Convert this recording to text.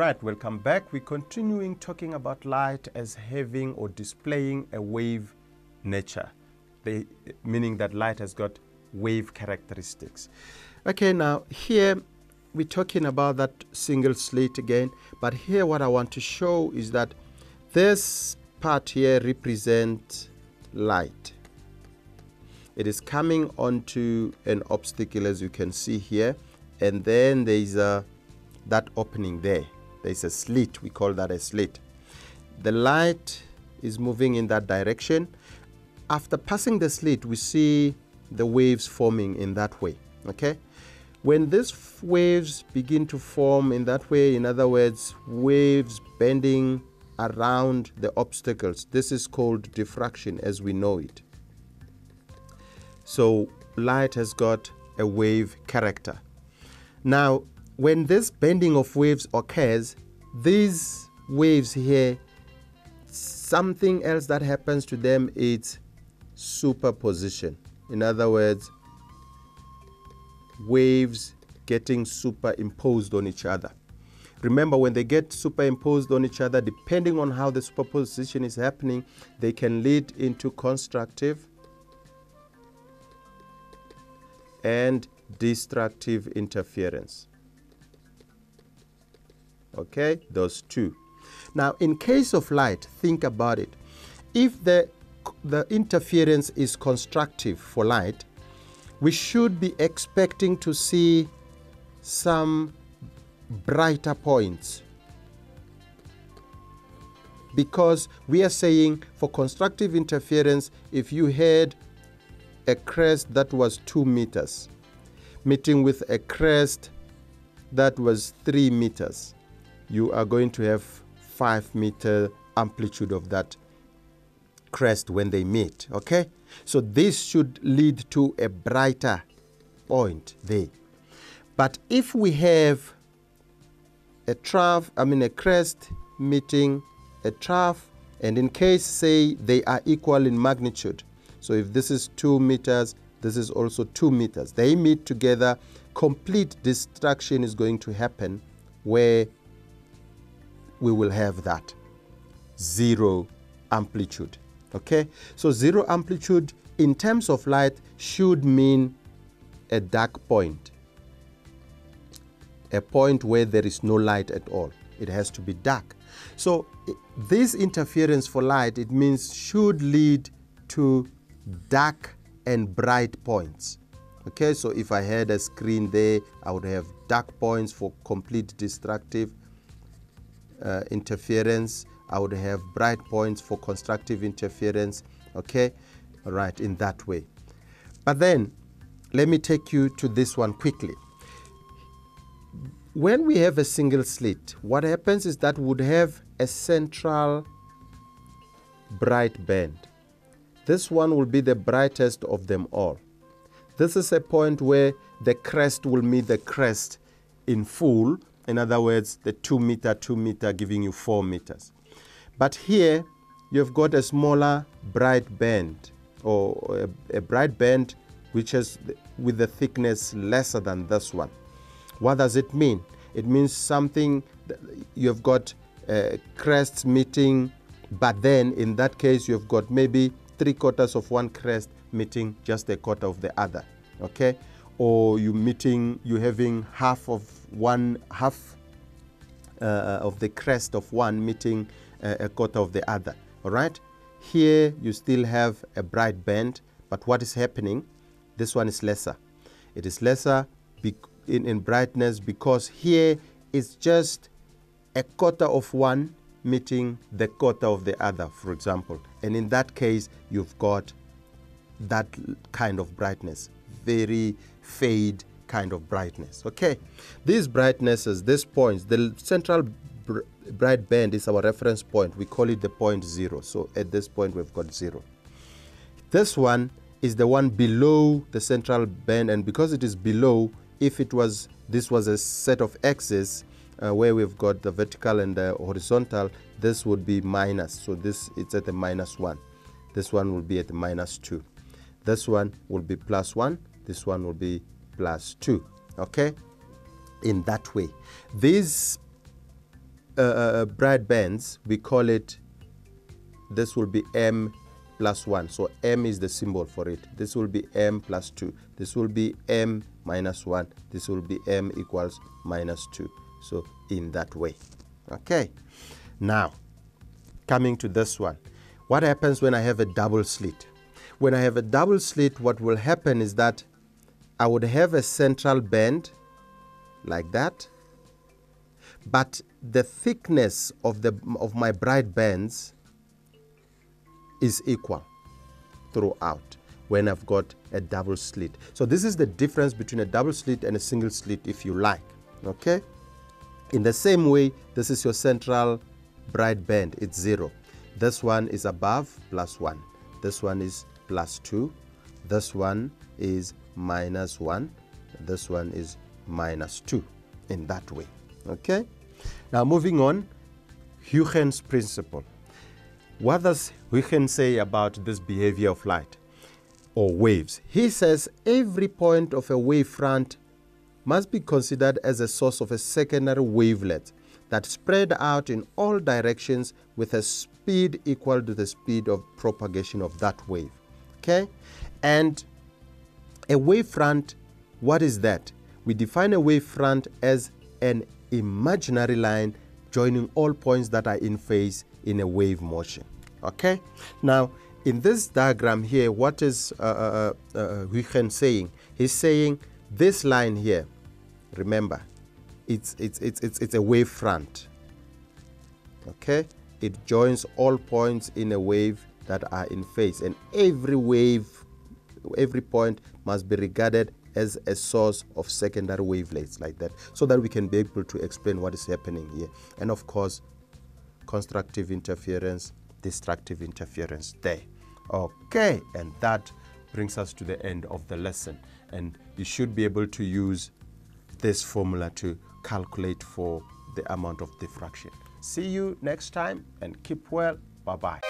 right, welcome back. We're continuing talking about light as having or displaying a wave nature, meaning that light has got wave characteristics. Okay, now here we're talking about that single slit again, but here what I want to show is that this part here represents light. It is coming onto an obstacle, as you can see here, and then there is that opening there. There's a slit, we call that a slit. The light is moving in that direction. After passing the slit, we see the waves forming in that way, okay? When these waves begin to form in that way, in other words, waves bending around the obstacles, this is called diffraction as we know it. So light has got a wave character. Now, when this bending of waves occurs, these waves here, something else that happens to them is superposition. In other words, waves getting superimposed on each other. Remember, when they get superimposed on each other, depending on how the superposition is happening, they can lead into constructive and destructive interference. Okay, those two. Now, in case of light, think about it. If the interference is constructive for light, we should be expecting to see some brighter points, because we are saying for constructive interference, if you had a crest that was 2 meters meeting with a crest that was 3 meters, you are going to have 5 meter amplitude of that crest when they meet, okay? So this should lead to a brighter point there. But if we have a crest meeting a trough, and in case, say, they are equal in magnitude, so if this is 2 meters, this is also 2 meters, they meet together, complete destruction is going to happen, where we will have that zero amplitude. Okay, so zero amplitude in terms of light should mean a dark point, a point where there is no light at all. It has to be dark. So this interference for light, it means, should lead to dark and bright points. Okay, so if I had a screen there, I would have dark points for complete destructive interference. I would have bright points for constructive interference. Okay, all right, in that way. But then let me take you to this one quickly. When we have a single slit, what happens is that we would have a central bright band. This one will be the brightest of them all. This is a point where the crest will meet the crest in full. In other words, the 2 meter giving you 4 meters. But here you've got a smaller bright band, or a bright band which is with the thickness lesser than this one. What does it mean? It means something, you've got crests meeting, but then in that case you've got maybe 3/4 of one crest meeting just 1/4 of the other. Okay, or you're having half of the crest of one meeting 1/4 of the other. All right, here you still have a bright band, but what is happening? This one is lesser. It is lesser in brightness, because here it's just 1/4 of one meeting the 1/4 of the other, for example. And in that case, you've got that kind of brightness, very fade kind of brightness. Okay, these brightnesses, these points, the central bright band is our reference point. We call it the point 0. So at this point we've got 0. This one is the one below the central band, and because it is below, if this was a set of axes where we've got the vertical and the horizontal, this would be minus. So it's at the -1. This one will be at the -2. This one will be +1. This one will be +2. Okay, in that way. These bright bands, we call it, this will be m plus 1. So m is the symbol for it. This will be m plus 2. This will be m minus 1. This will be m equals minus 2. So in that way. Okay. Now, coming to this one. What happens when I have a double slit? When I have a double slit, what will happen is that I would have a central band like that, but the thickness of my bright bands is equal throughout when I've got a double slit. So this is the difference between a double slit and a single slit, if you like. Okay? In the same way, this is your central bright band. It's 0. This one is above, plus 1. This one is plus 2. This one is minus 1. This one is minus 2. In that way. Okay? Now moving on, Huygens principle. What does Huygens say about this behavior of light or waves? He says every point of a wavefront must be considered as a source of a secondary wavelet that spread out in all directions with a speed equal to the speed of propagation of that wave. Okay? And a wavefront, what is that? We define a wavefront as an imaginary line joining all points that are in phase in a wave motion. Okay? Now, in this diagram here, what is Huygens saying? He's saying this line here, remember, it's a wave front. Okay? It joins all points in a wave that are in phase, and every wave, every point must be regarded as a source of secondary wavelets like that, so that we can be able to explain what is happening here. And of course, constructive interference, destructive interference there. Okay, and that brings us to the end of the lesson. And you should be able to use this formula to calculate for the amount of diffraction. See you next time and keep well. Bye-bye.